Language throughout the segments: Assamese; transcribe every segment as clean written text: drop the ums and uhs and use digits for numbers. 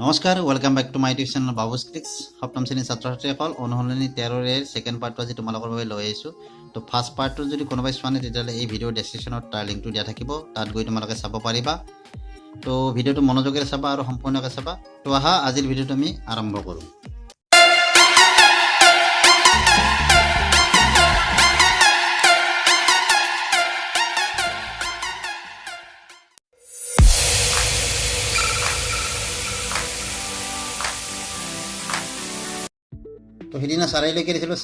নমস্কাৰ welcome back to my YouTube channel Babu's clicks সপ্তম শ্ৰেণীৰ ছাত্ৰ ছাত্ৰীসকল অনুশীলনী 13 এৰ সেকেন্ড পাৰ্টটো আজি তোমালোকৰ বাবে লৈ আহিছো তো ফাৰ্স্ট পাৰ্টটো যদি কোনোবাই চোৱা নাই তেতিয়াহ'লে এই ভিডিঅ'ৰ ডেসক্ৰিপচনত তাৰ লিংকটো দিয়া থাকিব তাত গৈ তোমালোকে চাব পাৰিবা তো ভিডিঅ'টো মনোযোগেৰে চাবা আৰু সম্পূৰ্ণকৈ চাবা তো আহা আজিৰ ভিডিঅ'টো আমি আৰম্ভ কৰোঁ তো সেদিনা 4 লৈকে দিছিলোঁ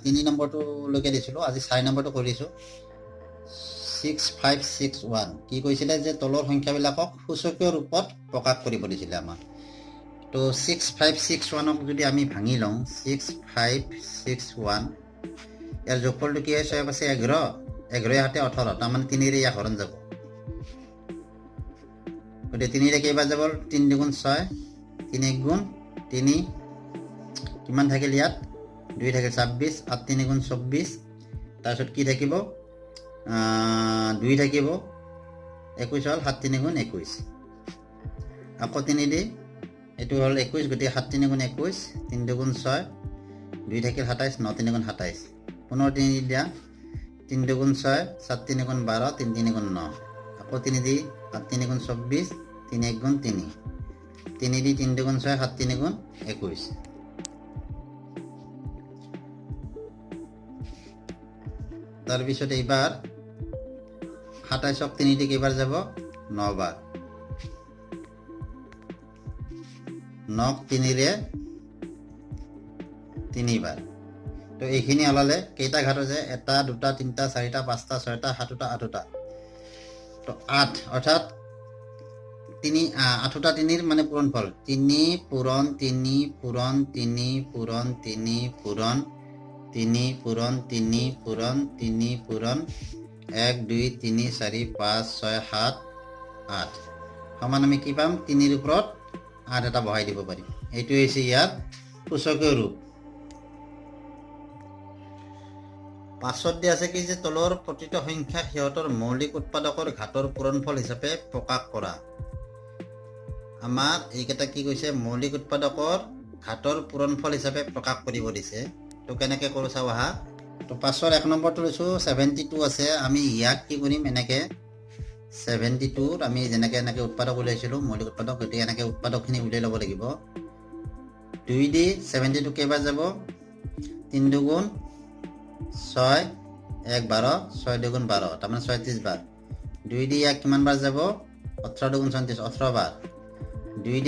3 নম্বৰটো লৈকে দিছিলোঁ আজি 4 নম্বৰটো কৰিছোঁ 6561 কি কৈছিলে যে তলৰ সংখ্যাবিলাকক সূচকীয় ৰূপত প্ৰকাশ কৰিব দিছিলে আমাক তো 6561ক যদি আমি ভাঙি লওঁ 6561 ইয়াৰ যোগফলটো কি হয় 6 পাঁচে 11 11 হাতে 18 তাৰ মানে 3 ৰে হৰণ যাব গতিকে 3 ৰে কেইবাৰ যাব 3 দুগুণ 6 3 গুণ 3 কিমান থাকিল ইয়াত 2 থাকিল 26 8 3 গুণ 24 তাৰপিছত কি থাকিব 2 থাকিব 21 হল 7 3 গুণ 21 আকৌ 3 দি এটো হল 21 গতি 7 3 গুণ 21 3 দুগুণ 6 2 থাকিল 27 9 3 গুণ 27 পুনৰ 3 দিয়া 3 দুগুণ 6 7 3 গুণ 12 3 3 গুণ 9 আকৌ 3 দি 7 3 গুণ 24 3 1 গুণ 3 3 দি 3 দুগুণ 6 7 3 গুণ 21 তার পিছত এইবার 27ক 3 দি কেইবাৰ যাব 9 বাৰ 9ক 3 ৰে 3 বাৰ তো এইখিনি ওলালে কেইটা ঘাট আছে 1 2 3 4 5 6 7 8 তো 8 অৰ্থাৎ 8টা 3 মানে পূৰণফল 3 পূৰণ 3 পূৰণ 3 পূৰণ 3 পূৰণ 3 পূৰণ 3 পূৰণ 3 পূৰণ 1 2 3 4 5 6 7 8 সমান আমি কি পাম 3 ৰ ওপৰত 8 এটা বহাই দিব পাৰিম এইটো হৈছে ইয়াৰ সূচকীয় ৰূপ পাছত দিয়া আছে কি যে তলৰ প্ৰতিটো সংখ্যা হিয়তৰ মৌলিক উৎপাদকৰ ঘাতৰ পূৰণফল হিচাপে প্ৰকাশ কৰা আমাৰ এইকেইটা কি কৈছে মৌলিক উৎপাদকৰ ঘাতৰ পূৰণফল হিচাপে প্ৰকাশ কৰিব দিছে তো কেনেকৈ কৰোঁ চাও আহা তো পাছৰ 1 নম্বৰটো লৈছোঁ 72 আছে আমি ইয়াক কি কৰিম এনেকৈ 72 আমি যেনেকৈ এনেকৈ উৎপাদক উলিয়াইছিলোঁ মৌলিক উৎপাদক গতিকে এনেকৈ উৎপাদকখিনি উলিয়াই ল'ব লাগিব 2 দি 72 কেইবাৰ যাব 3 দুগুণ 6 1 12 6 দুগুণ 12 তাৰমানে 36 বাৰ 2 দি ইয়াক কিমান বাৰ যাব 18 দুগুণ 34 18 বাৰ 2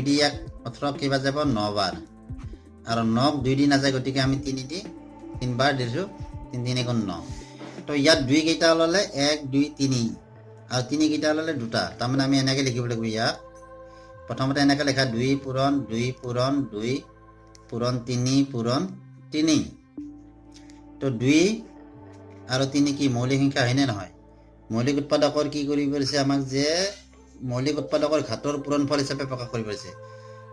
দি ইয়াক 18 কেইবাৰ যাব 9 বাৰ আৰু 9ক 2 দি নাযায় গতিকে আমি 3 দি 3 বাৰ দিছোঁ 3 3 গুণ 9 তো ইয়াত 2 কেইটা ওলালে 1 2 3 আৰু 3 কেইটা ওলালে দুটা তাৰমানে আমি এনেকৈ লিখিব লাগিব ইয়াক প্ৰথমতে এনেকৈ লেখা 2 পূৰণ 2 পূৰণ 2 পূৰণ 3 পূৰণ 3 তো 2 আৰু 3 কি মৌলিক সংখ্যা হয়নে নহয় মৌলিক উৎপাদকৰ কি কৰিব দিছে আমাক যে মৌলিক উৎপাদকৰ ঘাতৰ পূৰণফল হিচাপে প্ৰকাশ কৰিব দিছে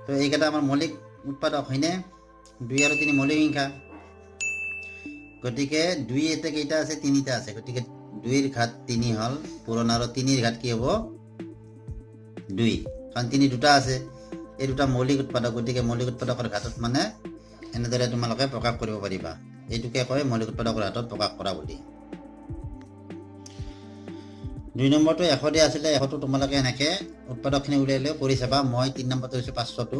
তো এইকেইটা আমাৰ মৌলিক উৎপাদক হয়নে 2 আৰু 3 মৌলিক সংখ্যা গতিকে 2 এতে কেইটা আছে 3টা আছে গতিকে 2 ৰ ঘাত 3 হল পূৰণ আৰু 3 ৰ ঘাত কি হ'ব 2 কাৰণ 3 দুটা আছে এই দুটা মৌলিক উৎপাদক গতিকে মৌলিক উৎপাদকৰ ঘাতত মানে এনেদৰে তোমালোকে প্ৰকাশ কৰিব পাৰিবা এইটোকে কয় মৌলিক উৎপাদকৰ ঘাতত প্ৰকাশ কৰা বুলি 2 নম্বৰটো 100 দিয়া আছিলে 100টো তোমালোকে এনেকৈ উৎপাদকখিনি উলিয়াই কৰি চাবা মই 3 নম্বৰটো হৈছে 500টো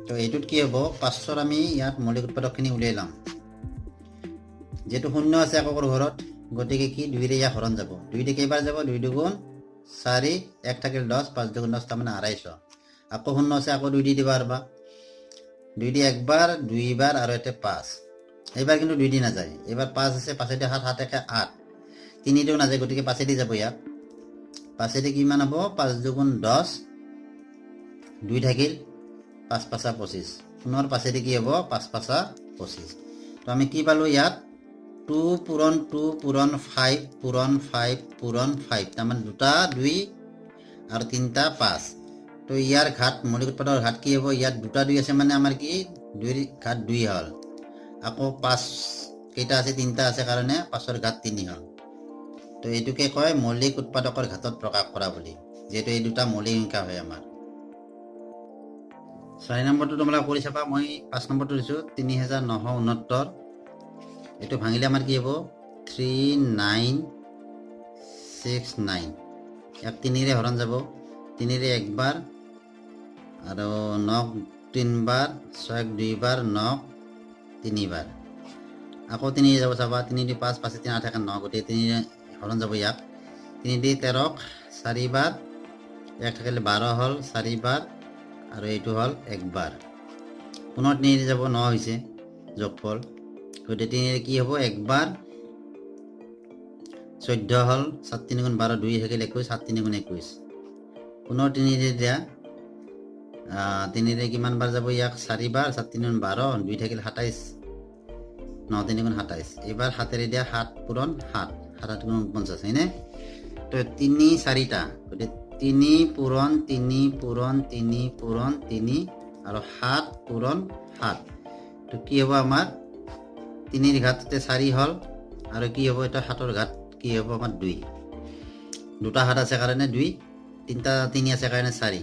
তো এইটোত কি হ'ব 500 আমি ইয়াত মৌলিক উৎপাদকখিনি উলিয়াই লম যেটো শূন্য আছে এককৰ ঘৰত গতিকে কি 2 ৰে হৰণ যাব 2 দি কেইবাৰ যাব 2 দুগুণ 4 1 থাকিল 10 5 দুগুণ 10 তাৰমানে 250 আকৌ শূন্য আছে আকৌ 2 দি দিবা আৰবা 2 দি একবাৰ 2 বাৰ আৰু এতে 5 এইবাৰ কিন্তু 2 দি নাযায় এবাৰ 5 আছে 5 দি 7 7 8 3 দিও নাযায় গতিকে 5 দি যাব ইয়াত 5 দি কিমান হ'ব 5 দুগুণ 10 2 থাকিল 5 5 25 পুনৰ 5 দি কি হ'ব 5 5 25 তো আমি কি পালো ইয়াত 2 পূৰণ 2 পূৰণ 5 পূৰণ 5 পূৰণ 5 তাৰমানে দুটা 2 আৰু তিনটা 5 তো ইয়াৰ ঘাত মৌলিক উৎপাদকৰ ঘাত কি হ'ব ইয়াত দুটা 2 আছে মানে আমাৰ কি 2 ৰ ঘাত 2 হল আকৌ 5 কেইটা আছে তিনটা আছে কাৰণে 5ৰ ঘাত 3 হল তো এইটোকে কয় মৌলিক উৎপাদকৰ ঘাতত প্ৰকাশ কৰা বুলি যেটো এই দুটা মৌলিক সংখ্যা হয় আমাৰ 4 নম্বৰটো তোমালোকে কৰি চাবা মই 5 নম্বৰটো দিছোঁ 3969 এইটো ভাঙিলে আমাৰ কি হ'ব 3969 ইয়াক 3ৰে হৰণ যাব 3ৰে একবাৰ আৰু 9 3বাৰ 6 2বাৰ 9 3বাৰ আকৌ 3 যাব চাবা 3 2 5 5 3 8 9 গোটেই 3ৰে হৰণ যাব ইয়াক 3 2 13 4বাৰ এক থাকিলে 12 হ'ল 4বাৰ আৰু এইটো হ'ল একবাৰ পুনৰ 3ৰে যাব 9 হৈছে যোগফল গোটেই 3ৰে কি হ'ব একবাৰ 14 হ'ল 7 3 গুণ 12 2 থাকিলে 21 7 3 গুণ 21 পুনৰ 3ৰে দিয়া 3ৰে কিমান বাৰ যাব ইয়াক 4বাৰ 7 3 গুণ 12 2 থাকিলে 27 9 3 গুণ 27 এবাৰ 7ৰে দিয়া 7 পূৰণ 7 7 গুণ 50 হয়নে তো 3 4টা গোটেই 3 পূৰণ 3 পূৰণ 3 পূৰণ 3 আৰু 7 পূৰণ 7 তো কি হ'ব আমাৰ 3ৰ ঘাততে 4 হ'ল আৰু কি হ'ব এটা 7ৰ ঘাত কি হ'ব আমাৰ 2 দুটা হাত আছে কাৰণে 2 তিনটা 3 আছে কাৰণে 4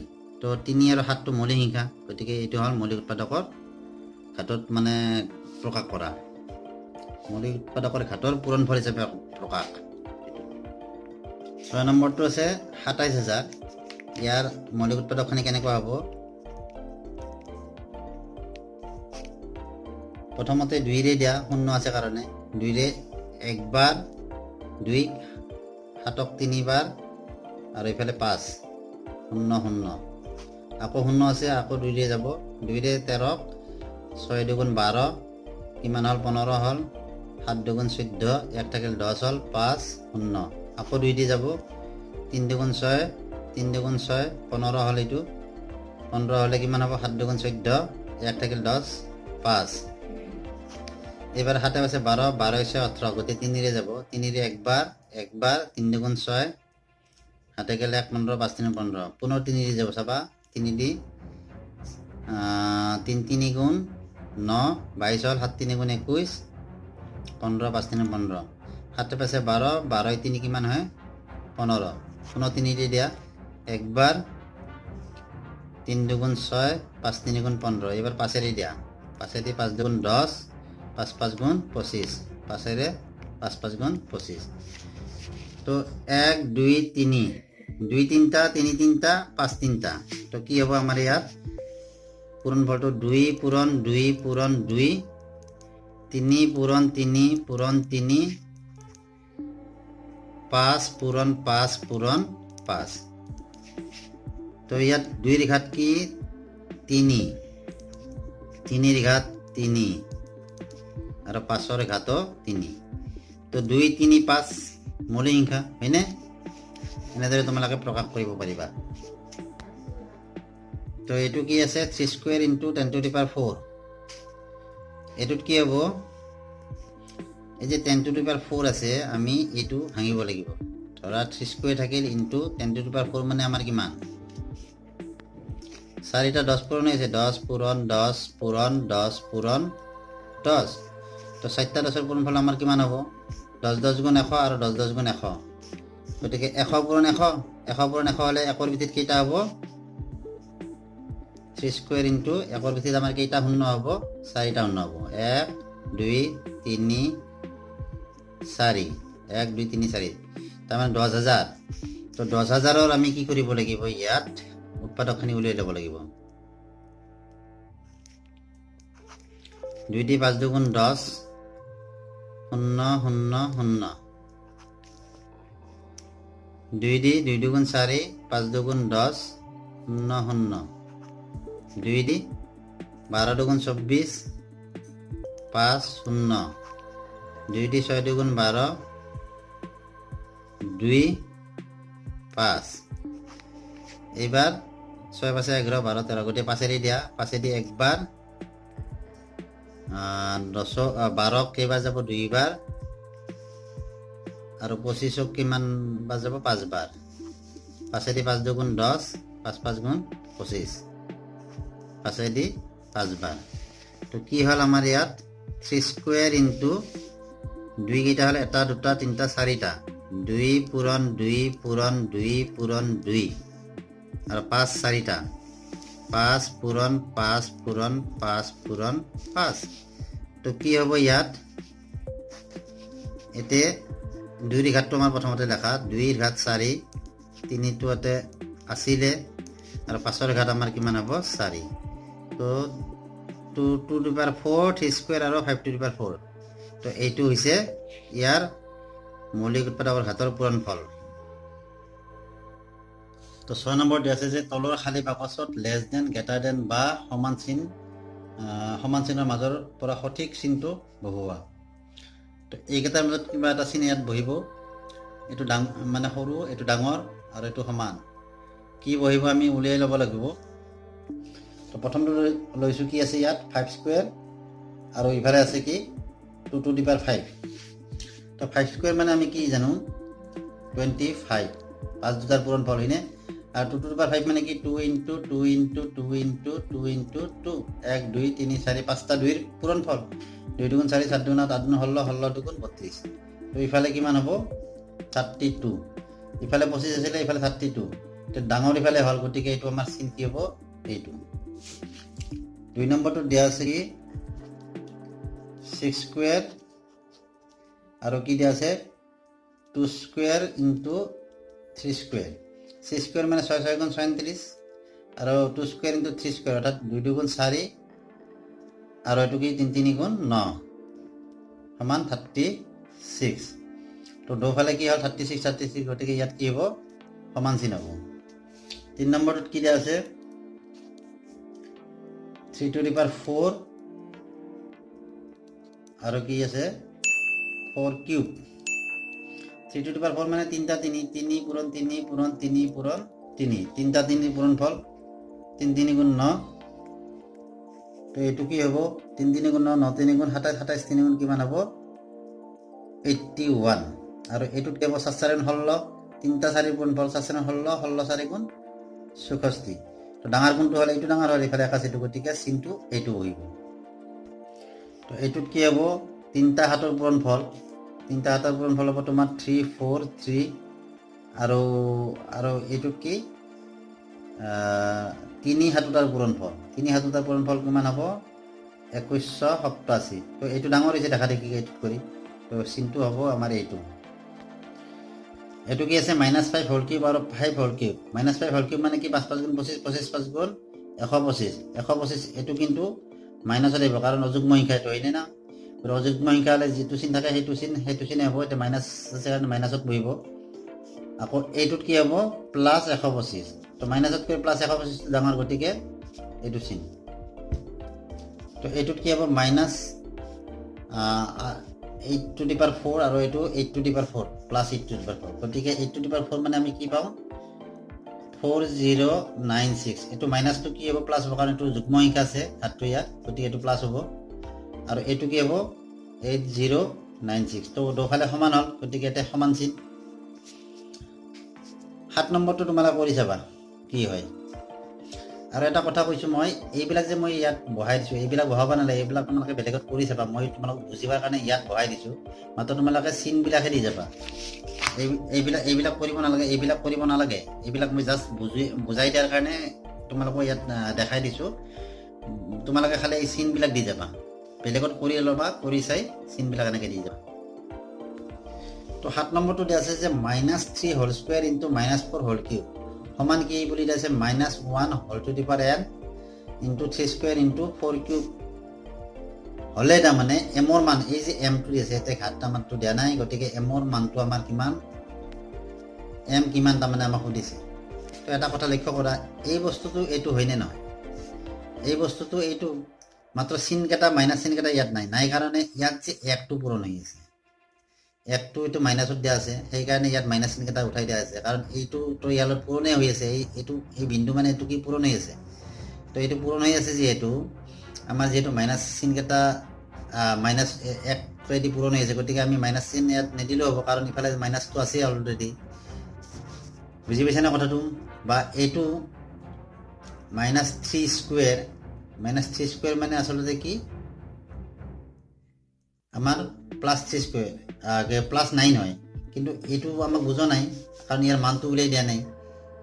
তো 3 আৰু 7টো মৌলিক সংখ্যা গতিকে এইটো হ'ল মৌলিক উৎপাদকৰ ঘাতত মানে প্ৰকাশ কৰা মৌলিক উৎপাদকৰ ঘাতৰ পূৰণফল হিচাপে প্ৰকাশ 6 নম্বৰটো আছে 27000 ইয়াৰ মৌলিক উৎপাদকখিনি কেনেকুৱা হ'ব প্ৰথমতে 2ৰে দিয়া 0 আছে কাৰণে 2ৰে একবাৰ 2 7ক 3বাৰ আৰু এইফালে 5 0 0 আকৌ 0 আছে আকৌ 2ৰে যাব 2ৰে 13 6 2 গুণ 12 কিমান হ'ল 15 হ'ল 7 2 গুণ 14 এক থাকিল 10 হ'ল 5 0 আকৌ 2 দি যাব 3 2 গুণ 6 3 2 গুণ 6 15 হ'ল এইটো 15 হ'লে কিমান হ'ব 7 2 গুণ 14 এক থাকিল 10 5 এবাৰ 7 আছে 12 12 হৈছে 18 গোটেই 3ৰে যাব 3ৰে একবাৰ 3 2 গুণ 6 7 গেলে 1 15 5 3 15 পুনৰ 3ৰে যাব চাবা 3 দি 3 3 গুণ 9 22 হ'ল 7 3 গুণ 21 15 5 3 15 7 পাছে 12 12 3 কিমান হয় 15 পুনৰ 3ৰে দিয়া একবাৰ 3 2 গুণ 6 5 3 গুণ 15 এবাৰ 5ৰে দিয়া 5ৰে 5 2 গুণ 10 5 5 গুণ 25 5ৰে 5 5 গুণ 25 তো 1 2 3 2 3টা 3 3টা 5 3টা তো কি হ'ব আমাৰ ইয়াত পূৰণফলটো 2 পূৰণ 2 পূৰণ 2 3 পূৰণ 3 পূৰণ 3 5 পূৰণ 5 পূৰণ 5 তো ইয়াত 2ৰ ঘাত কি 3 3ৰ ঘাত 3 আৰু 5ৰ ঘাতো 3 তো 2 3 5 মৌলিক সংখ্যা হয়নে এনেদৰে তোমালোকে প্ৰকাশ কৰিব পাৰিবা তো এইটো কি আছে 3 square into 10 two the power 4 এইটোত কি হ'ব এই যে 10 টু দি পাৱাৰ 4 আছে আমি এইটো ভাঙিব লাগিব ধৰা 3 স্কয়াৰ থাকিল ইনটু 10 টু দি পাৱাৰ 4 মানে আমাৰ কিমান 4টা 10 পূৰণ হৈছে 10 পূৰণ 10 পূৰণ 10 পূৰণ 10 তো 4টা 10ৰ পূৰণফল আমাৰ কিমান হ'ব 10 10 গুণ 100 আৰু 10 10 গুণ 100 গতিকে 100 পূৰণ 100 100 পূৰণ 100 হ'লে 1ৰ ভিতৰত কেইটা হ'ব 3 স্কয়াৰ ইনটু 1ৰ ভিতৰত আমাৰ কেইটা শূন্য হ'ব 4টা শূন্য হ'ব 1 2 3 4 1 2 3 4 তাৰমানে 10000 তো 10000ৰ আমি কি কৰিব লাগিব ইয়াত উৎপাদকখিনি উলিয়াই ল'ব লাগিব 2 দি 5 2 গুণ 10 0 0 0 2 দি 2 2 গুণ 4 5 2 গুণ 10 0 0 2 দি 12 2 গুণ 24 5 0 2 দি 6 2 গুণ 12 2 5 এইবাৰ 6 5 11 12 13 গোটেই 5ৰে দিয়া 5 দি একবাৰ 12 কেইবাৰ যাব 2 বাৰ আৰু 25ক কিমান বাৰ যাব 5 বাৰ 5 দি 5 2 গুণ 10 5 5 গুণ 25 5 দি 5 বাৰ তো কি হ'ল আমাৰ ইয়াত 3 স্কয়াৰ ইনটু 2 কেইটা হ'ল 1 2 3 4টা 2 পূৰণ 2 পূৰণ 2 পূৰণ 2 আৰু 5 4টা 5 পূৰণ 5 পূৰণ 5 পূৰণ 5 তো কি হ'ব ইয়াত এতে 2 ৰ ঘাতটো আমাৰ প্ৰথমতে লেখা 2 ৰ ঘাত 4 3 টো এতে আছিলে আৰু 5 ৰ ঘাত আমাৰ কিমান হ'ব 4 তো 2 টু দি পাৱাৰ 4 স্কয়াৰ আৰু 5 টু দি পাৱাৰ 4 তো এইটো হৈছে ইয়াৰ মৌলিক উৎপাদকৰ ঘাতৰ পূৰণফল তো 6 নম্বৰ দিয়া আছে যে তলৰ খালী বাকচত লেছ দেন গ্ৰেটাৰ দেন বা সমান চিনৰ মাজৰ পৰা সঠিক চিনটো বহুৱা তো এইকেইটাৰ মাজত কিবা এটা চিন ইয়াত বহিব এইটো মানে সৰু এইটো ডাঙৰ আৰু এইটো সমান কি বহিব আমি উলিয়াই ল'ব লাগিব তো প্ৰথমটো লৈছো কি আছে ইয়াত 5 স্কয়াৰ আৰু ইফালে আছে কি 2 টু দি পাৱাৰ 5 তো 5 স্কয়াৰ মানে আমি কি জানো 25 5 দুটাৰ পূৰণফল হয়নে আৰ 2 টু দি পাৱাৰ 5 মানে কি 2 ইনটু 2 ইনটু 2 ইনটু 2 ইনটু 2 1 2 3 4 5টা 2 ৰ পূৰণফল 2 দুগুণ 4 7 দুগুণ 8 দুগুণ 16 16 দুগুণ 32 তো ইফালে কিমান হ'ব 32 ইফালে 25 আছিল ইফালে 32 তো ডাঙৰ ইফালে হল গতিকে এইটো আমাৰ চিন কি হ'ব এইটো 2 নম্বৰটো দিয়া আছে কি 6 স্কয়াৰ আৰু কি দিয়া আছে 2 স্কয়াৰ ইনটু 3 স্কয়াৰ 6 স্কয়াৰ মানে 6 6 গুণ 37 আৰু 2 স্কয়াৰ ইনটু 3 স্কয়াৰ অৰ্থাৎ 2 দুগুণ 4 আৰু এটো কি 3 3 গুণ 9 সমান 36 তো দুফালে কি হল 36 36 গতিকে ইয়াত কি হ'ব সমান চিন হ'ব 3 নম্বৰটোত কি দিয়া আছে 3 টু দি পাৱাৰ 4 আৰু কি আছে 4 কিউব 3 টু দি পাৱাৰ 4 মানে 3টা 3 3 পূৰণ 3 পূৰণ 3 পূৰণ 3 3টা 3 পূৰণফল 3 3 গুণ 9 তো এইটো কি হ'ব 3 3 গুণ 9 9 3 গুণ 27 27 3 গুণ কিমান হ'ব 81 আৰু এইটোত কি হ'ব 7 4 16 3টা 4 পূৰণফল 7 4 16 16 4 গুণ 64 তো ডাঙৰ কোনটো হলে এইটো ডাঙৰ হলে ইফালে 81 গতিকে চিনটো এইটো হইব তো এইটোত কি হ'ব 3টা হাতৰ পূৰণফল 3টা হাতৰ পূৰণফল হ'ব তোমাৰ 3 4 3 আৰু এইটোত কি 3 হাতৰ পূৰণফল 3 হাতৰ পূৰণফল কিমান হ'ব 2187 তো এইটো ডাঙৰ হৈছে দেখা দেখি এইটো কৰি তো চিনটো হ'ব আমাৰ এইটো এটো কি আছে -5 হোল কিউব আৰু 5 হোল কিউব -5 হোল কিউব মানে কি 5 5 গুণ 25 25 5 গুণ 125 125 এটো কিন্তু মাইনাসত আহিব কাৰণ অযুগ্ম সংখ্যা এটো হয়নে না অযুগ্ম সংখ্যা হলে যেটো চিন থাকে সেইটো চিন হ'ব এটা মাইনাস আছে কাৰণ মাইনাসত বহিব আকৌ এইটোত কি হ'ব প্লাস 125 তো মাইনাসত কৈ প্লাস 125 ডাঙৰ গতিকে এইটো চিন তো এইটোত কি হ'ব মাইনাস 8 টু দি পাৱাৰ 4 আৰু এইটো 8 two the power 4 plus 8 two the power 4 গতিকে 8 টু দি পাৱাৰ 4 মানে আমি কি পাম 4096 এটো মাইনাসটো কি হ'ব প্লাস হ'ব কাৰণ এটো যুগ্ম সংখ্যা আছে হাতটো ইয়াত গতিকে এটো প্লাস হ'ব আৰু এটো কি হ'ব 8096 তো দুফালে সমান হল গতিকে এটা সমান চিন 7 নম্বৰটো তোমালা কৰি চাবা কি হয় আৰু এটা কথা কৈছো মই এইবিলাক যে মই ইয়াত বহাই দিছো এইবিলাক বহাবা নালাগে এইবিলাক তোমালোকে বেলেগত কৰি চাবা মই তোমালোক বুজিবাৰ কাৰণে ইয়াত বহাই দিছো মাত্ৰ তোমালোকে চিন বিলাকে দি যাবা এইবিলাক কৰিব নালাগে এইবিলাক মই জাস্ট বুজাই দিয়াৰ কাৰণে তোমালোক ইয়াত দেখাই দিছো তোমালোকে খালি এই চিন বিলাক দি যাবা বেলেগত কৰি লবা কৰি চাই চিন বিলাক এনেকে দি যাবা তো 7 নম্বৰটো দিয়া আছে যে -3 whole square into -4 whole cube সমান কি বুলি দিছে -1 whole to the power n into 3 square into 4 cube হলে দা মানে m ৰ মান এই যে m টো আছে এতে ঘাতটা মানটো দিয়া নাই গতিকে m ৰ মানটো আমাৰ কিমান m কিমান তা মানে আমাক সুধিছে তো এটা কথা লক্ষ্য কৰা এই বস্তুটো এইটো হয়নে নহয় এই বস্তুটো এইটো মাত্ৰ চিন কেটা মাইনাস চিন কেটা ইয়াত নাই কাৰণে ইয়াত যে 1 টো পূৰণ হৈ আছে 1 টো এটো মাইনাসত দিয়া আছে সেই কাৰণে ইয়াত মাইনাস চিন কেটা উঠাই দিয়া আছে কাৰণ এইটো তো ইয়ালত পূৰণে হৈ আছে এই বিন্দু মানে এটো কি পূৰণ হৈ আছে তো এটো পূৰণ হৈ আছে যে এটো আমাৰ যেটো মাইনাস চিন কেটা মাইনাস 1 টো এদি পূৰণ হৈ আছে গতিকে আমি মাইনাস চিন ইয়াত নেদিলেও হ'ব কাৰণ ইফালে মাইনাসটো আছে অলৰেডি বুজি পাইছা না কথাটো বা এটো -3 স্কয়াৰ -3 স্কয়াৰ মানে আসলে কি আমাৰ +3 স্কয়াৰ +9 হয় কিন্তু এটো আমাক বুজা নাই কাৰণ ইয়াৰ মানটো উলাই দিয়া নাই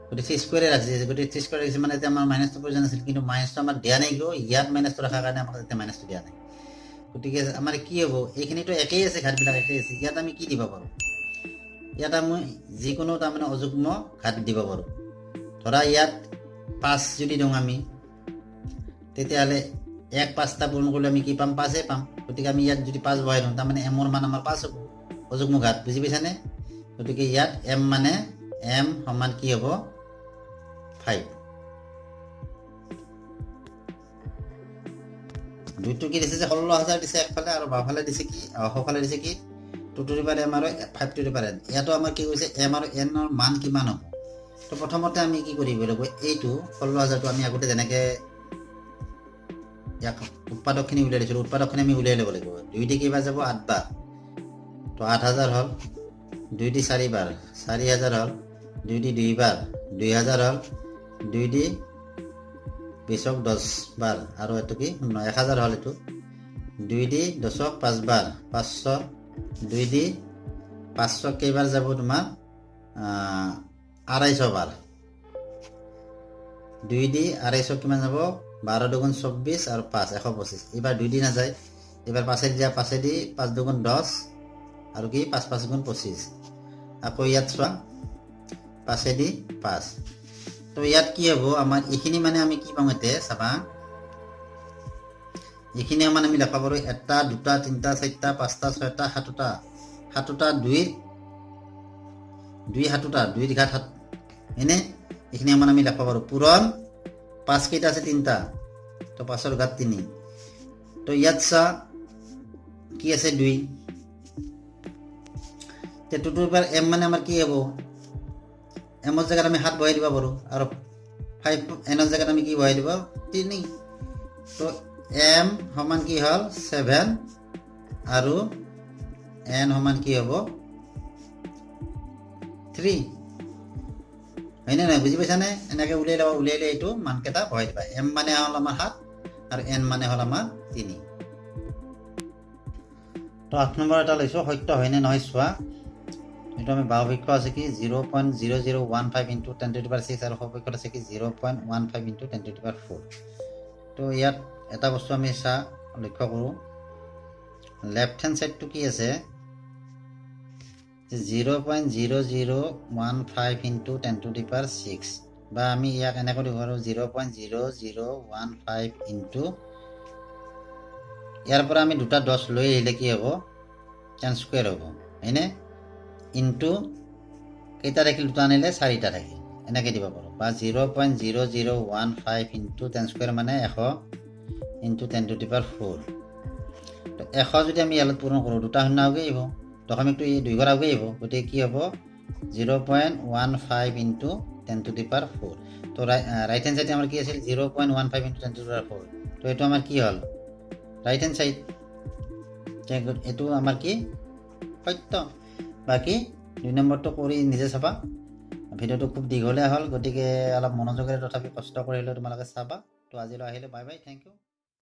গতিকে থ্ৰী স্কুৱেৰে ৰাখিছে, গতিকে থ্ৰী স্কুৱেৰ ৰাখিছে মানে এতিয়া আমাৰ মাইনাছটো প্ৰয়োজন আছিল, কিন্তু মাইনাছটো আমাক দিয়া নাই কিয়, ইয়াত মাইনাছটো ৰখাৰ কাৰণে আমাক এতিয়া মাইনাছটো দিয়া নাই। গতিকে আমাৰ কি হ'ব, এইখিনিতো একেই আছে, ঘাটবিলাক একেই আছে, ইয়াত আমি কি দিব পাৰোঁ, ইয়াত আমি যিকোনো তাৰমানে অযুগ্ম ঘাট দিব পাৰোঁ। ধৰা ইয়াত 5 যদি দিওঁ আমি, তেতিয়াহ'লে 1 5টা পূৰণ কৰিলে আমি কি পাম, 5 পাম। গতিকে আমি ইয়াত যদি 5 বহাই দিওঁ, তাৰমানে এমৰ মান আমাৰ 5 হ'ব, অযুগ্ম ঘাট, বুজি পাইছানে? গতিকে ইয়াত এম মানে এম সমান কি হ'ব, 5। দুইটো কি দিছে যে 16,000 দিছে একফালে, আৰু বাওঁফালে দিছে কি, সোঁফালে দিছে কি 2 to the power m আৰু 5 to the power n। ইয়াতো আমাৰ কি কৈছে m আৰু n ৰ মান কিমান হ'ব। তো প্ৰথমতে আমি কি কৰিব লাগিব, এইটো 16,000টো আমি আগতে যেনেকৈ ইয়াক উৎপাদকখিনি উলিয়াই দিছিলোঁ, উৎপাদকখিনি আমি উলিয়াই ল'ব লাগিব। 2 দি কেইবাৰ যাব, 8 বাৰ, তো 8,000 হ'ল। 2 দি 4 বাৰ, 4,000 হ'ল। 2 দি 2 বাৰ, 2,000 হ'ল। 2 দি 20ক 10 বাৰ, আৰু এইটো কি 1,000 হ'ল এইটো। 2 দি 10ক 5 বাৰ, 500। 2 দি 500 কেইবাৰ যাব তোমাৰ, 250 বাৰ। 2 দি 250 কিমান যাব, 12 দুগুণ 24 আৰু 5 125। এইবাৰ 2 দি নাযায়, এইবাৰ 5 দিয়া, 5 দি 5 দুগুণ 10 আৰু কি 5 5 গুণ 25। আকৌ ইয়াত চোৱা, 5 দি 5। তো ইয়াত কি হ'ব আমাৰ, এইখিনি মানে আমি কি পাম এতিয়া চাবা, এইখিনি মানে আমি লেখা পাৰোঁ 1 2 3 4 5 6 7টা 7টা 2 7টা 2 ঘাট 7 এনে, এইখিনি মানে আমি লেখা পাৰোঁ। পূৰণ 5 কেইটা আছে, 3টা, তো 5ৰ ঘাট 3। তো ইয়াত চা কি আছে, 2। তে 2 to the power m মানে আমাৰ কি হ'ব, এমৰ জেগাত আমি 7 বহাই দিব পাৰোঁ, আৰু 5 এনৰ জেগাত আমি কি বহাই দিব, 3। তো m সমান কি হ'ল 7 আৰু n সমান কি হ'ব 3, হয়নে নাই, বুজি পাইছানে? এনেকৈ উলিয়াই ল'বা, উলিয়াই লৈ এইটো মানকেইটা বহাই দিবা। m মানে হ'ল আমাৰ 7 আৰু n মানে হ'ল আমাৰ 3। তো 8 নম্বৰ এটা লৈছোঁ, সত্য হয়নে নহয় চোৱা। এইটো আমি বাওপক্ষ আছে কি 0.0015 ইনটু 10 to the power 6 আৰু সপক্ষত আছে কি 0.15 ইনটু 10 to the power 4। তো ইয়াত এটা বস্তু আমি লক্ষ্য কৰোঁ, লেফ্ট হেণ্ড ছাইডটো কি আছে, 0.0015 ইনটু 10 to the power 6, বা আমি ইয়াক এনেকৈ দিব পাৰোঁ 0.0015 ইনটু, ইয়াৰ পৰা আমি 2টা 10 লৈ আহিলে কি হ'ব, 10 স্কুৱেৰ হ'ব, হয়নে? ইনটু কেইটা থাকিল, 2টা আনিলে 4টা থাকিল, এনেকৈ দিব পাৰোঁ। বা 0.0015 ইনটু 10 স্কুৱেৰ মানে 100 ইনটু 10 to the power 4। তো 100 যদি আমি ইয়াত পূৰণ কৰোঁ, 2টা শূন্য আগে আহিব, দশমিকটো 2 ঘৰ আগে আহিব, গতিকে কি হ'ব 0.15 ইনটু 10 to the power 4। তো ৰাইট হেণ্ড চাইডে আমাৰ কি আছিল, 0.15 ইনটু 10 to the power 4। তো এইটো আমাৰ কি হ'ল, ৰাইট হেণ্ড চাইড, এইটো আমাৰ কি সত্য। বাকী 2 নম্বৰটো কৰি নিজে চাবা। ভিডিঅ'টো খুব দীঘলীয়া হ'ল, গতিকে অলপ মনোযোগেৰে তথাপি কষ্ট কৰি হ'লেও তোমালোকে চাবা। তো আজিলৈ আহিলে, বাই বাই, থেংক ইউ।